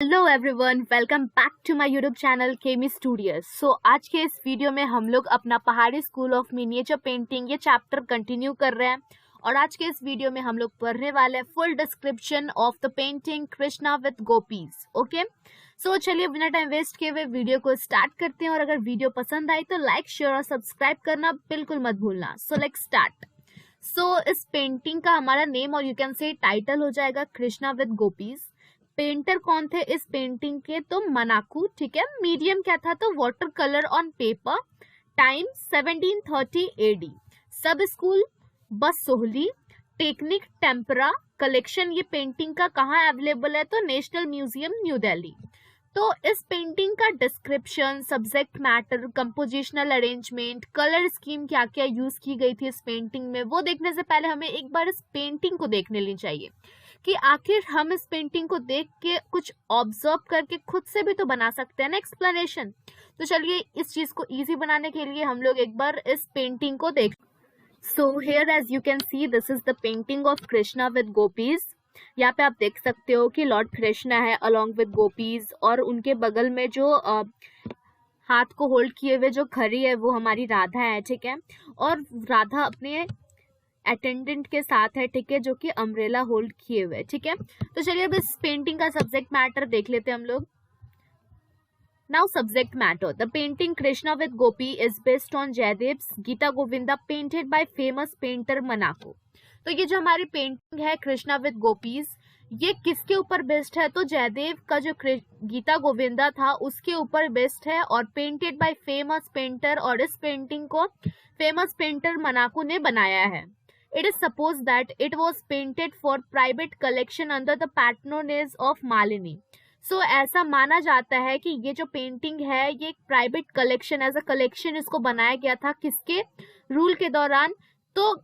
Hello everyone, welcome back to my YouTube channel Kemi studios. आज के इस video में हम लोग अपना Pahari school of miniature painting ये चैप्टर कंटिन्यू कर रहे हैं। और आज के इस वीडियो में हम लोग पढ़ने वाले हैं full description of the painting Krishna with gopis. Okay, चलिए बिना टाइम वेस्ट किए हुए वीडियो को स्टार्ट करते हैं। और अगर वीडियो पसंद आई तो लाइक, शेयर और सब्सक्राइब करना बिल्कुल मत भूलना। Let's start. इस पेंटिंग का हमारा नेम और यू कैन से टाइटल हो जाएगा कृष्णा विद गोपीज। पेंटर कौन थे इस पेंटिंग के? तो मनाकू। ठीक है, मीडियम क्या था? तो water colour on paper. Time 1730 AD. Sub school Basohli. Technique tempera. Collection ये पेंटिंग का कहाँ अवेलेबल है? तो नेशनल म्यूजियम न्यू दिल्ली। तो इस पेंटिंग का description, subject matter, compositional arrangement, colour scheme क्या क्या यूज की गई थी इस पेंटिंग में, वो देखने से पहले हमें एक बार इस पेंटिंग को देख लेनी चाहिए कि आखिर हम इस पेंटिंग को देख के कुछ ऑब्जर्व करके खुद से भी तो बना सकते हैं ना एक्सप्लेनेशन। तो चलिए इस चीज को इजी बनाने के लिए हम लोग एक बार इस पेंटिंग को देख। Here as you can see, this is the painting of Krishna with gopis. यहाँ पे आप देख सकते हो कि लॉर्ड कृष्णा है अलोंग विद गोपीज, और उनके बगल में जो हाथ को होल्ड किए हुए जो खड़ी है वो हमारी राधा है। ठीक है, और राधा अपने अटेंडेंट के साथ है, ठीक है, जो कि अम्ब्रेला होल्ड किए हुए। ठीक है, तो चलिए अब इस पेंटिंग का सब्जेक्ट मैटर देख लेते हैं हम लोग। Now subject matter, the painting Krishna with Gopi is based on Jayadev's Gita Govinda painted by famous painter Manaku. तो ये जो हमारी पेंटिंग है कृष्णा विद गोपीज, ये किसके ऊपर बेस्ड है? तो जयदेव का जो गीता गोविंदा था उसके ऊपर बेस्ड है और पेंटेड बाय फेमस पेंटर, और इस पेंटिंग को फेमस पेंटर मनाको ने बनाया है। It is supposed that it was painted for private collection under the patronage of Malini. ऐसा माना जाता है कि ये जो पेंटिंग है ये एक private collection, as a collection इसको बनाया गया था। किसके रूल के दौरान? तो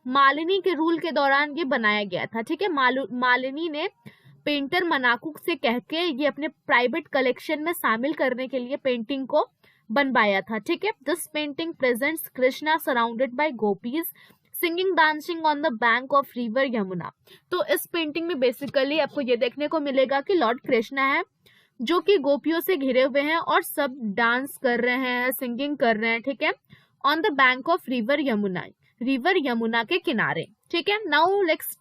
मालिनी के रूल के दौरान ये बनाया गया था। ठीक है, मालिनी ने पेंटर मनाकू से कह के ये अपने प्राइवेट कलेक्शन में शामिल करने के लिए पेंटिंग को बनवाया था। ठीक है, this painting presents Krishna surrounded by gopis singing dancing on the bank of river Yamuna. तो इस पेंटिंग में बेसिकली आपको ये देखने को मिलेगा कि लॉर्ड कृष्णा है जो कि गोपियों से घिरे हुए हैं और सब डांस कर रहे हैं, सिंगिंग कर रहे हैं। ठीक है, on the bank of river Yamuna, river Yamuna के किनारे। ठीक है, now let's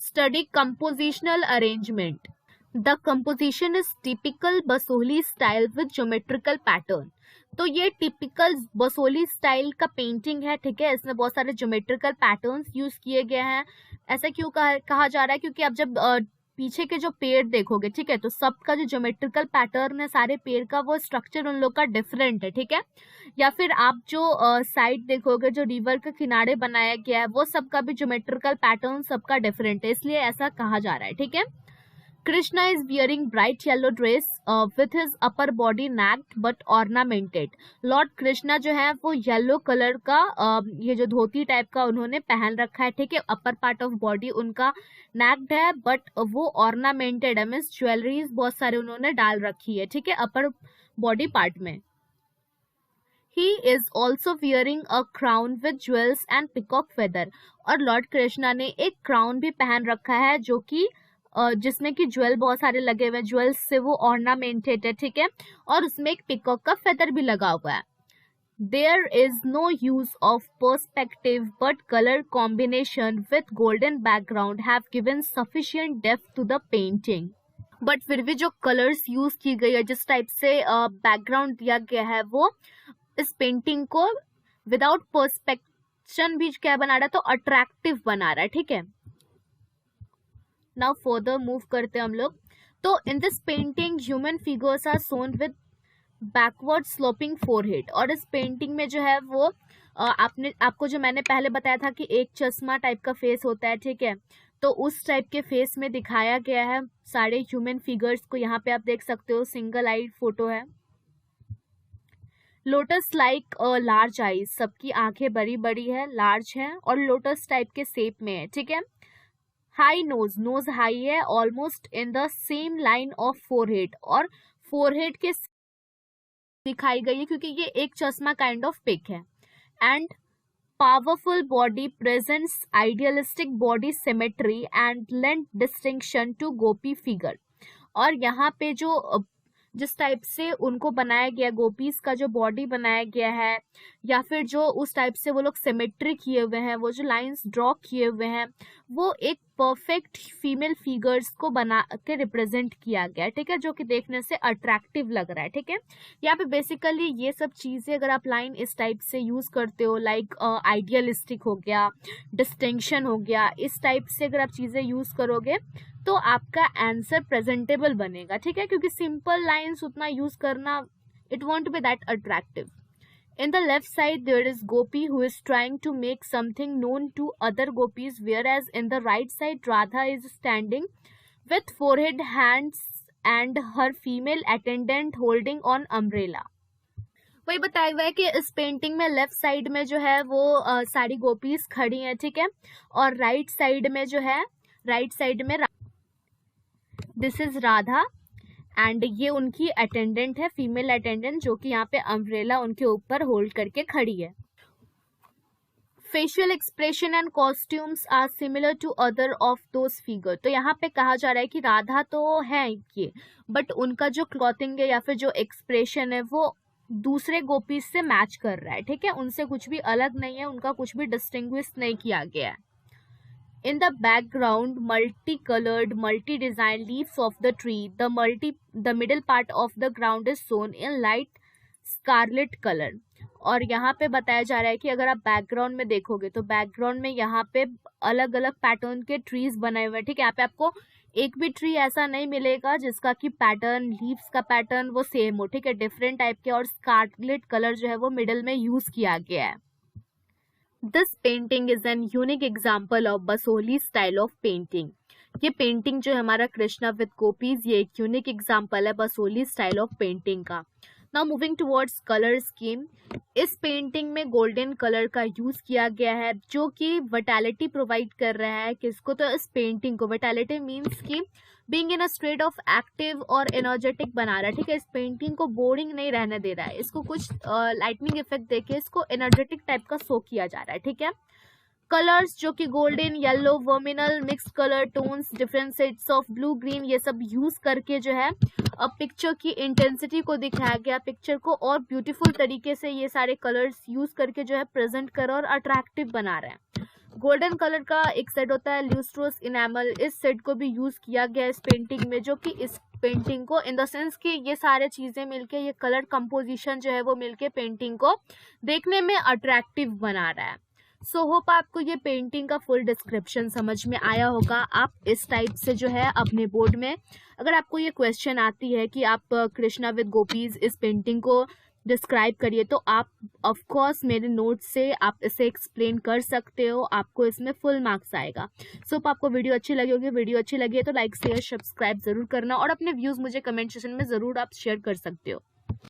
study compositional arrangement. The composition is typical Basohli style with geometrical pattern. तो ये टिपिकल बसोली स्टाइल का पेंटिंग है। ठीक है, इसमें बहुत सारे ज्योमेट्रिकल पैटर्न्स यूज किए गए हैं। ऐसा क्यों कहा जा रहा है? क्योंकि आप जब पीछे के जो पेड़ देखोगे, ठीक है, तो सबका जो ज्योमेट्रिकल पैटर्न है सारे पेड़ का, वो स्ट्रक्चर उन लोग का डिफरेंट है। ठीक है, या फिर आप जो साइड देखोगे जो रिवर के किनारे बनाया गया है वो सबका भी ज्योमेट्रिकल पैटर्न सबका डिफरेंट है, इसलिए ऐसा कहा जा रहा है। ठीक है, Krishna is wearing bright yellow dress with his upper body nagged but ornamented. Lord Krishna जो है वो येलो कलर का ये जो धोती टाइप का उन्होंने पहन रखा है। ठीक है, अपर पार्ट ऑफ बॉडी उनका nagged है बट वो ऑर्नामेंटेड है, मीन्स ज्वेलरीज बहुत सारे उन्होंने डाल रखी है। ठीक है, अपर बॉडी पार्ट में। He is also wearing a crown with jewels and peacock feather. और लॉर्ड कृष्णा ने एक क्राउन भी पहन रखा है जो कि जिसमें कि ज्वेल बहुत सारे लगे हुए हैं, ज्वेल्स से वो ऑर्नामेंटेड है। ठीक है, और उसमें एक पिकॉक का फेदर भी लगा हुआ है। There is no use of perspective but colour combination with golden background have given sufficient depth to the painting. But फिर भी जो कलर्स यूज की गई है, जिस टाइप से बैकग्राउंड दिया गया है, वो इस पेंटिंग को विदाउट पर्सपेक्शन भी क्या बना रहा है? तो अट्रैक्टिव बना रहा है। ठीक है, नाउ फर्दर मूव करते हैं हम लोग। तो in this painting human figures are shown with backward sloping forehead. और इस पेंटिंग में जो है वो आपको जो मैंने पहले बताया था कि एक चश्मा टाइप का फेस होता है। ठीक है, तो उस टाइप के फेस में दिखाया गया है सारे ह्यूमन फिगर्स को। यहाँ पे आप देख सकते हो सिंगल आईड फोटो है। लोटस लाइक लार्ज आईज, सबकी आंखें बड़ी बड़ी है, लार्ज है और लोटस टाइप के शेप में है। ठीक है, हाई नोज, नोज हाई है, almost in the same line of forehead, और फोरहेड के दिखाई गई है क्योंकि ये एक चश्मा काइंड ऑफ पिक है। And powerful body presents idealistic body symmetry and length distinction to gopi figure. और यहाँ पे जो जिस टाइप से उनको बनाया गया, गोपीज का जो बॉडी बनाया गया है, या फिर जो उस टाइप से वो लोग सिमेट्री किए हुए हैं, वो जो लाइंस ड्रॉ किए हुए हैं, वो एक परफेक्ट फीमेल फिगर्स को बना के रिप्रेजेंट किया गया है, ठीक है, जो कि देखने से अट्रैक्टिव लग रहा है, ठीक है। यहाँ पे बेसिकली ये सब चीजें अगर आप लाइन इस टाइप से यूज करते हो, लाइक आइडियलिस्टिक हो गया, डिस्टिंक्शन हो गया, इस टाइप से अगर आप चीजें यूज करोगे तो आपका आंसर प्रेजेंटेबल बनेगा, ठीक है, क्योंकि सिंपल लाइंस उतना यूज करना, it won't be that attractive. In the left side there is Gopi who is trying to make something known to other gopis, whereas in the right side Radha is standing with forehead, hands and her female attendant holding on umbrella. वही बताया हुआ है कि इस painting में left side में जो है वो सारी गोपीज खड़ी हैं, ठीक है, और राइट साइड में जो है, राइट साइड में दिस इज राधा एंड ये उनकी अटेंडेंट है, फीमेल अटेंडेंट, जो कि यहाँ पे अम्ब्रेला उनके ऊपर होल्ड करके खड़ी है. Facial expression and costumes are similar to other of those figure. तो यहाँ पे कहा जा रहा है कि राधा तो है ये, बट उनका जो क्लॉथिंग है या फिर जो एक्सप्रेशन है वो दूसरे गोपीज से मैच कर रहा है, ठीक है, उनसे कुछ भी अलग नहीं है, उनका कुछ भी डिस्टिंग्विश नहीं किया गया है. In the background, multicolored, multi-designed leaves of the tree. The middle part of the ground is shown in light scarlet color. और यहाँ पे बताया जा रहा है कि अगर आप बैकग्राउंड में देखोगे तो बैकग्राउंड में यहाँ पे अलग अलग पैटर्न के ट्रीज बनाए हुए हैं, ठीक है. यहाँ पे आपको एक भी ट्री ऐसा नहीं मिलेगा जिसका कि पैटर्न, लीव्स का पैटर्न वो सेम हो, ठीक है, डिफरेंट टाइप के, और स्कारलेट कलर जो है वो मिडल में यूज किया गया है. This painting is an unique example of Basoli style of painting. ये पेंटिंग जो है हमारा कृष्णा विद गोपीज, ये एक यूनिक एग्जाम्पल है बसोली स्टाइल ऑफ पेंटिंग का. Now moving towards colour scheme. इस पेंटिंग में गोल्डन कलर का यूज किया गया है, जो कि विटैलिटी प्रोवाइड कर रहा है किसको, तो इस पेंटिंग को. विटैलिटी मीन्स कि being in a state of active और एनर्जेटिक बना रहा है, ठीक है. इस पेंटिंग को बोरिंग नहीं रहने दे रहा है, इसको कुछ लाइटनिंग इफेक्ट देके इसको एनर्जेटिक टाइप का शो किया जा रहा है, ठीक है. कलर्स जो कि golden, yellow, vermilion, mix colour tones, different shades of blue, green, ये सब यूज करके जो है अब पिक्चर की इंटेंसिटी को दिखाया गया, पिक्चर को और ब्यूटीफुल तरीके से ये सारे कलर्स यूज करके जो है प्रेजेंट कर और अट्रैक्टिव बना रहे हैं. गोल्डन कलर का एक सेट होता है ल्यूस्ट्रोस इनेमल, इस सेट को भी यूज किया गया इस पेंटिंग में, जो कि इस पेंटिंग को इन द सेंस कि ये सारे चीजें मिलके, ये कलर कंपोजिशन जो है वो मिलके पेंटिंग को देखने में अट्रैक्टिव बना रहा है. सो होप आपको ये पेंटिंग का फुल डिस्क्रिप्शन समझ में आया होगा. आप इस टाइप से जो है अपने बोर्ड में अगर आपको ये क्वेश्चन आती है कि आप कृष्णा विद गोपीज इस पेंटिंग को डिस्क्राइब करिए, तो आप ऑफ कोर्स मेरे नोट से आप इसे एक्सप्लेन कर सकते हो, आपको इसमें फुल मार्क्स आएगा. सो आपको वीडियो अच्छी लगी होगी, वीडियो अच्छी लगी है तो लाइक शेयर सब्सक्राइब जरूर करना, और अपने व्यूज मुझे कमेंट सेक्शन में जरूर आप शेयर कर सकते हो.